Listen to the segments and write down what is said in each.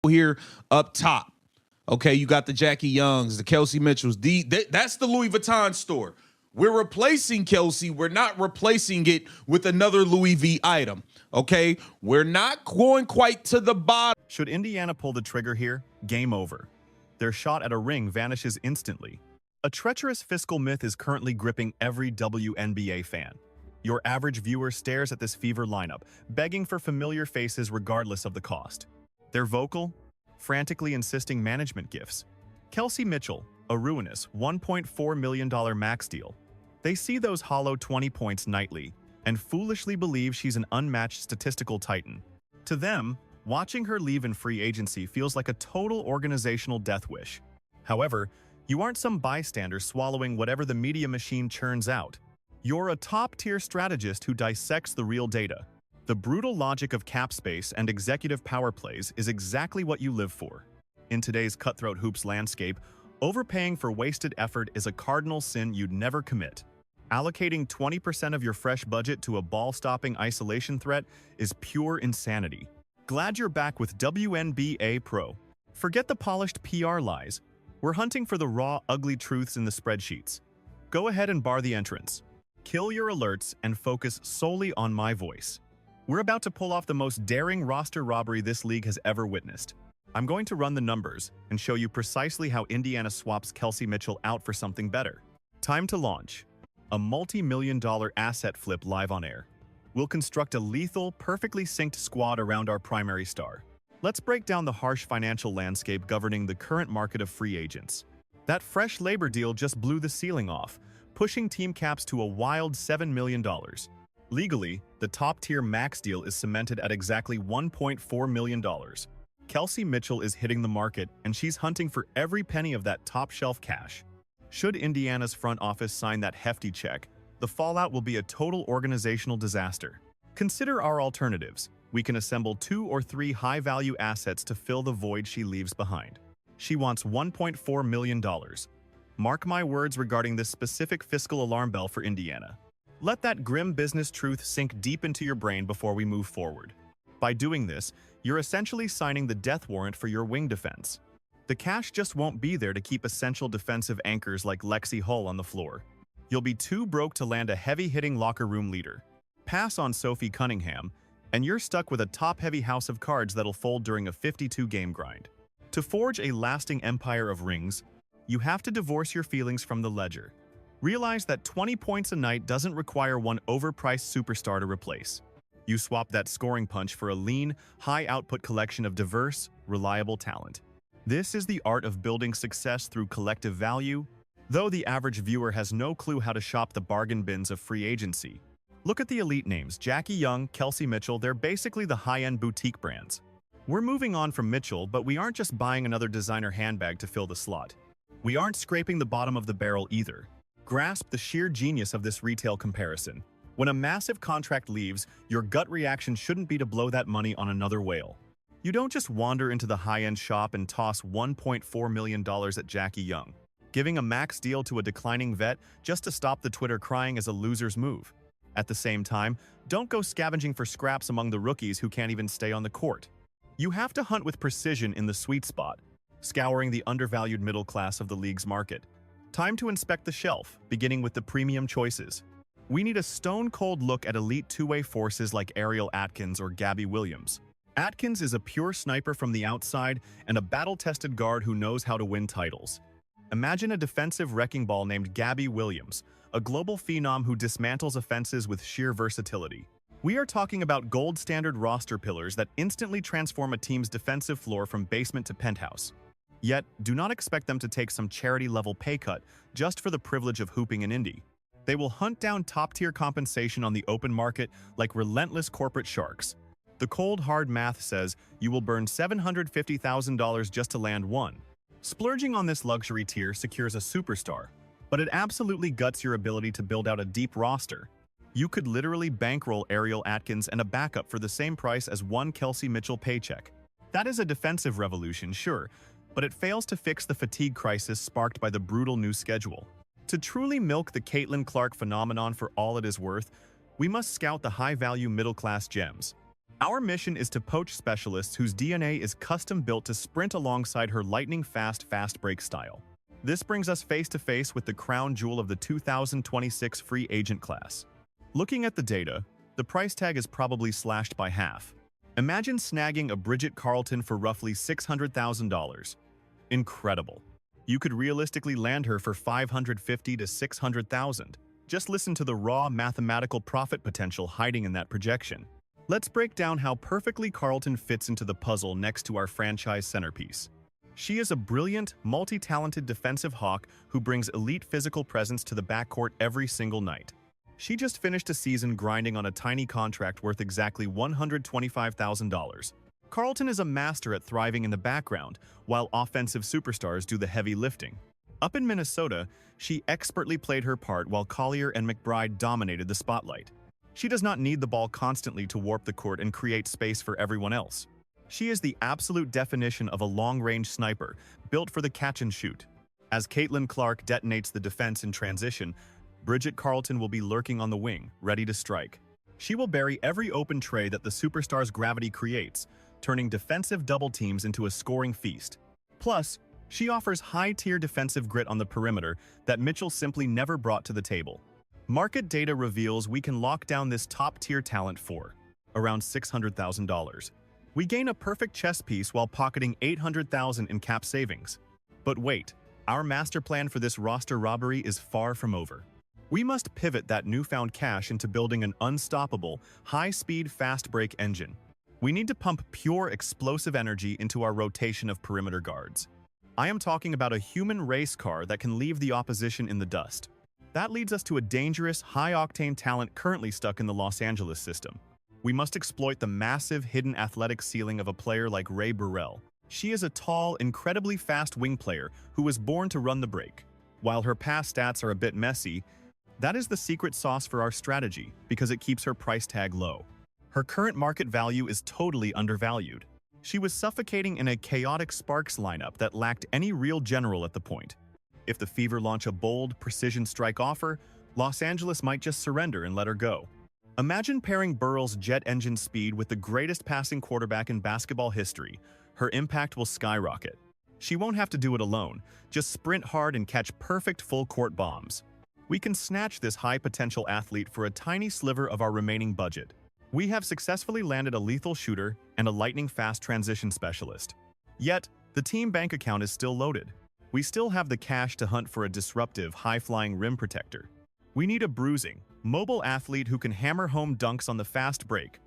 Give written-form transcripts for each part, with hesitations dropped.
here up top. Okay, you got the Jackie Youngs, the Kelsey Mitchells. That's the Louis Vuitton store. We're replacing Kelsey. We're not replacing it with another Louis V item. Okay, we're not going quite to the bottom. Should Indiana pull the trigger here, game over. Their shot at a ring vanishes instantly. A treacherous fiscal myth is currently gripping every WNBA fan. Your average viewer stares at this fever lineup, begging for familiar faces regardless of the cost. They're vocal, frantically insisting management gifts. Kelsey Mitchell, a ruinous $1.4 million max deal. They see those hollow 20 points nightly and foolishly believe she's an unmatched statistical titan. To them, watching her leave in free agency feels like a total organizational death wish. However, you aren't some bystander swallowing whatever the media machine churns out. You're a top-tier strategist who dissects the real data. The brutal logic of cap space and executive power plays is exactly what you live for. In today's cutthroat hoops landscape, overpaying for wasted effort is a cardinal sin you'd never commit. Allocating 20% of your fresh budget to a ball-stopping isolation threat is pure insanity. Glad you're back with WNBA Pro. Forget the polished PR lies. We're hunting for the raw, ugly truths in the spreadsheets. Go ahead and bar the entrance. Kill your alerts and focus solely on my voice. We're about to pull off the most daring roster robbery this league has ever witnessed. I'm going to run the numbers and show you precisely how Indiana swaps Kelsey Mitchell out for something better. Time to launch. A multi-million-dollar asset flip live on air. We'll construct a lethal, perfectly synced squad around our primary star. Let's break down the harsh financial landscape governing the current market of free agents. That fresh labor deal just blew the ceiling off, pushing team caps to a wild $7 million. Legally, the top-tier max deal is cemented at exactly $1.4 million. Kelsey Mitchell is hitting the market, and she's hunting for every penny of that top-shelf cash. Should Indiana's front office sign that hefty check, the fallout will be a total organizational disaster. Consider our alternatives. We can assemble 2 or 3 high-value assets to fill the void she leaves behind. She wants $1.4 million. Mark my words regarding this specific fiscal alarm bell for Indiana. Let that grim business truth sink deep into your brain before we move forward. By doing this, you're essentially signing the death warrant for your wing defense. The cash just won't be there to keep essential defensive anchors like Lexi Hull on the floor. You'll be too broke to land a heavy-hitting locker room leader. Pass on Sophie Cunningham, and you're stuck with a top-heavy house of cards that'll fold during a 52-game grind. To forge a lasting empire of rings, you have to divorce your feelings from the ledger. Realize that 20 points a night doesn't require one overpriced superstar to replace. You swap that scoring punch for a lean, high-output collection of diverse, reliable talent. This is the art of building success through collective value, though the average viewer has no clue how to shop the bargain bins of free agency. Look at the elite names, Jackie Young, Kelsey Mitchell, they're basically the high-end boutique brands. We're moving on from Mitchell, but we aren't just buying another designer handbag to fill the slot. We aren't scraping the bottom of the barrel either. Grasp the sheer genius of this retail comparison. When a massive contract leaves, your gut reaction shouldn't be to blow that money on another whale. You don't just wander into the high-end shop and toss $1.4 million at Jackie Young. Giving a max deal to a declining vet just to stop the Twitter crying is a loser's move. At the same time, don't go scavenging for scraps among the rookies who can't even stay on the court. You have to hunt with precision in the sweet spot, scouring the undervalued middle class of the league's market. Time to inspect the shelf, beginning with the premium choices. We need a stone-cold look at elite two-way forces like Ariel Atkins or Gabby Williams. Atkins is a pure sniper from the outside and a battle-tested guard who knows how to win titles. Imagine a defensive wrecking ball named Gabby Williams, a global phenom who dismantles offenses with sheer versatility. We are talking about gold-standard roster pillars that instantly transform a team's defensive floor from basement to penthouse. Yet, do not expect them to take some charity-level pay cut just for the privilege of hooping in Indy. They will hunt down top-tier compensation on the open market like relentless corporate sharks. The cold, hard math says you will burn $750,000 just to land one. Splurging on this luxury tier secures a superstar, but it absolutely guts your ability to build out a deep roster. You could literally bankroll Ariel Atkins and a backup for the same price as one Kelsey Mitchell paycheck. That is a defensive revolution, sure, but it fails to fix the fatigue crisis sparked by the brutal new schedule. To truly milk the Caitlin Clark phenomenon for all it is worth, we must scout the high-value middle-class gems. Our mission is to poach specialists whose DNA is custom built to sprint alongside her lightning-fast fast break style. This brings us face-to-face with the crown jewel of the 2026 free agent class. Looking at the data, the price tag is probably slashed by half. Imagine snagging a Bridget Carleton for roughly $600,000. Incredible. You could realistically land her for $550,000 to $600,000. Just listen to the raw mathematical profit potential hiding in that projection. Let's break down how perfectly Carleton fits into the puzzle next to our franchise centerpiece. She is a brilliant, multi-talented defensive hawk who brings elite physical presence to the backcourt every single night. She just finished a season grinding on a tiny contract worth exactly $125,000. Carleton is a master at thriving in the background, while offensive superstars do the heavy lifting. Up in Minnesota, she expertly played her part while Collier and McBride dominated the spotlight. She does not need the ball constantly to warp the court and create space for everyone else. She is the absolute definition of a long-range sniper, built for the catch and shoot. As Caitlin Clark detonates the defense in transition, Bridget Carleton will be lurking on the wing, ready to strike. She will bury every open tray that the superstar's gravity creates, turning defensive double teams into a scoring feast. Plus, she offers high-tier defensive grit on the perimeter that Mitchell simply never brought to the table. Market data reveals we can lock down this top-tier talent for around $600,000. We gain a perfect chess piece while pocketing $800,000 in cap savings. But wait, our master plan for this roster robbery is far from over. We must pivot that newfound cash into building an unstoppable, high-speed fast break engine. We need to pump pure explosive energy into our rotation of perimeter guards. I am talking about a human race car that can leave the opposition in the dust. That leads us to a dangerous, high-octane talent currently stuck in the Los Angeles system. We must exploit the massive, hidden athletic ceiling of a player like Rae Burrell. She is a tall, incredibly fast wing player who was born to run the break. While her past stats are a bit messy, that is the secret sauce for our strategy because it keeps her price tag low. Her current market value is totally undervalued. She was suffocating in a chaotic Sparks lineup that lacked any real general at the point. If the Fever launch a bold, precision strike offer, Los Angeles might just surrender and let her go. Imagine pairing Burrell's jet engine speed with the greatest passing quarterback in basketball history. Her impact will skyrocket. She won't have to do it alone, just sprint hard and catch perfect full-court bombs. We can snatch this high-potential athlete for a tiny sliver of our remaining budget. We have successfully landed a lethal shooter and a lightning-fast transition specialist. Yet, the team bank account is still loaded. We still have the cash to hunt for a disruptive, high-flying rim protector. We need a bruising, mobile athlete who can hammer home dunks on the fast break.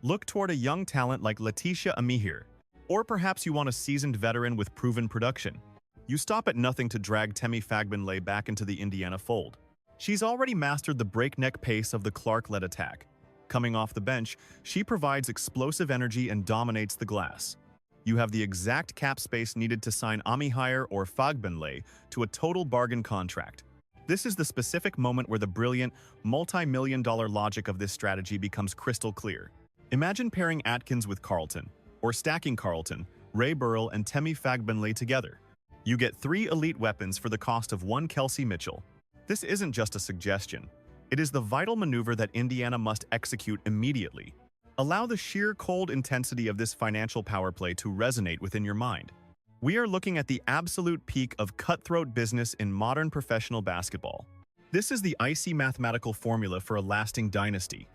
Look toward a young talent like Letitia Amihir. Or perhaps you want a seasoned veteran with proven production. You stop at nothing to drag Temi Fagbenle back into the Indiana fold. She's already mastered the breakneck pace of the Clark-led attack. Coming off the bench, she provides explosive energy and dominates the glass. You have the exact cap space needed to sign Amihir or Fagbenle to a total bargain contract. This is the specific moment where the brilliant, multi-million-dollar logic of this strategy becomes crystal clear. Imagine pairing Atkins with Carleton, or stacking Carleton, Rae Burrell, and Temi Fagbenle together. You get 3 elite weapons for the cost of 1 Kelsey Mitchell. This isn't just a suggestion. It is the vital maneuver that Indiana must execute immediately. Allow the sheer cold intensity of this financial power play to resonate within your mind. We are looking at the absolute peak of cutthroat business in modern professional basketball. This is the icy mathematical formula for a lasting dynasty.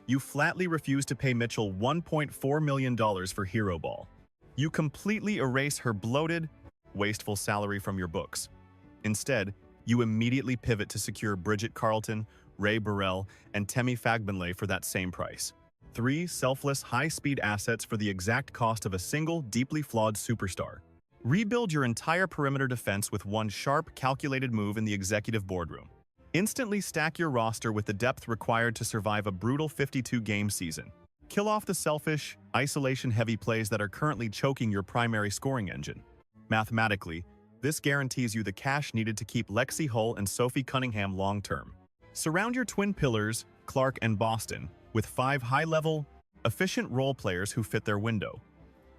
You flatly refuse to pay Mitchell $1.4 million for Hero Ball. You completely erase her bloated, wasteful salary from your books. Instead, you immediately pivot to secure Bridget Carleton, Rae Burrell, and Temi Fagbenle for that same price. 3 selfless, high-speed assets for the exact cost of a single, deeply flawed superstar. Rebuild your entire perimeter defense with one sharp, calculated move in the executive boardroom. Instantly stack your roster with the depth required to survive a brutal 52-game season. Kill off the selfish, isolation-heavy plays that are currently choking your primary scoring engine. Mathematically, this guarantees you the cash needed to keep Lexi Hull and Sophie Cunningham long-term. Surround your twin pillars, Clark and Boston, with 5 high-level, efficient role players who fit their window.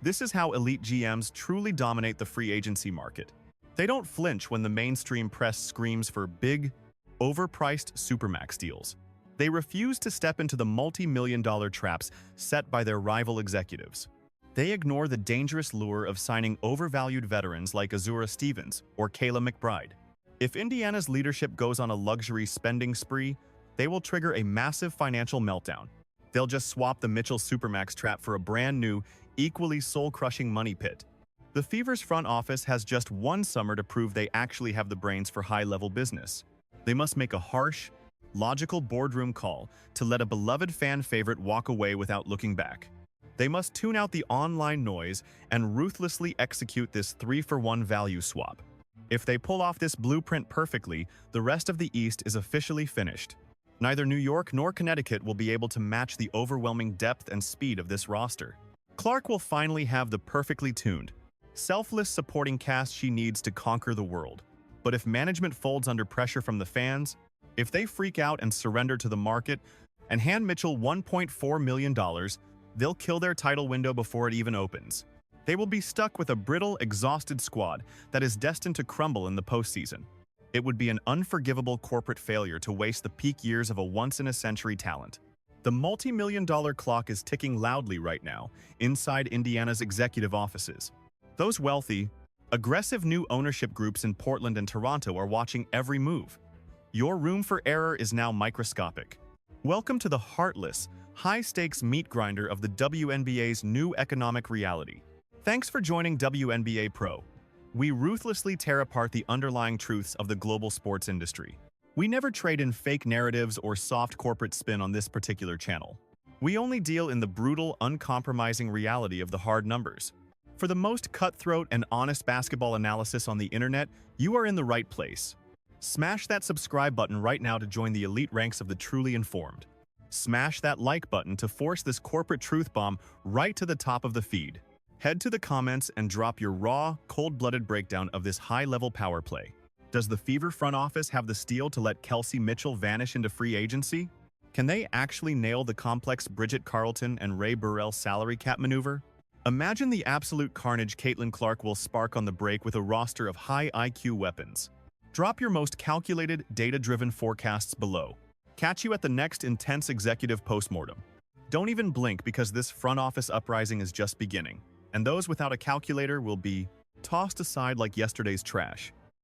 This is how elite GMs truly dominate the free agency market. They don't flinch when the mainstream press screams for big, overpriced supermax deals. They refuse to step into the multi-million-dollar traps set by their rival executives. They ignore the dangerous lure of signing overvalued veterans like Azura Stevens or Kayla McBride. If Indiana's leadership goes on a luxury spending spree, they will trigger a massive financial meltdown. They'll just swap the Mitchell Supermax trap for a brand new, equally soul-crushing money pit. The Fever's front office has just one summer to prove they actually have the brains for high-level business. They must make a harsh, logical boardroom call to let a beloved fan favorite walk away without looking back. They must tune out the online noise and ruthlessly execute this 3-for-1 value swap. If they pull off this blueprint perfectly, the rest of the East is officially finished. Neither New York nor Connecticut will be able to match the overwhelming depth and speed of this roster. Clark will finally have the perfectly tuned, selfless supporting cast she needs to conquer the world. But if management folds under pressure from the fans, if they freak out and surrender to the market and hand Mitchell $1.4 million, they'll kill their title window before it even opens. They will be stuck with a brittle, exhausted squad that is destined to crumble in the postseason. It would be an unforgivable corporate failure to waste the peak years of a once-in-a-century talent. The multi-million-dollar clock is ticking loudly right now inside Indiana's executive offices. Those wealthy, aggressive new ownership groups in Portland and Toronto are watching every move. Your room for error is now microscopic. Welcome to the heartless, high-stakes meat grinder of the WNBA's new economic reality. Thanks for joining WNBA Pro. We ruthlessly tear apart the underlying truths of the global sports industry. We never trade in fake narratives or soft corporate spin on this particular channel. We only deal in the brutal, uncompromising reality of the hard numbers. For the most cutthroat and honest basketball analysis on the internet, you are in the right place. Smash that subscribe button right now to join the elite ranks of the truly informed. Smash that like button to force this corporate truth bomb right to the top of the feed. Head to the comments and drop your raw, cold-blooded breakdown of this high-level power play. Does the Fever front office have the steel to let Kelsey Mitchell vanish into free agency? Can they actually nail the complex Bridget Carleton and Ray Burrell salary cap maneuver? Imagine the absolute carnage Caitlin Clark will spark on the break with a roster of high IQ weapons. Drop your most calculated, data-driven forecasts below. Catch you at the next intense executive postmortem. Don't even blink because this front office uprising is just beginning, and those without a calculator will be tossed aside like yesterday's trash.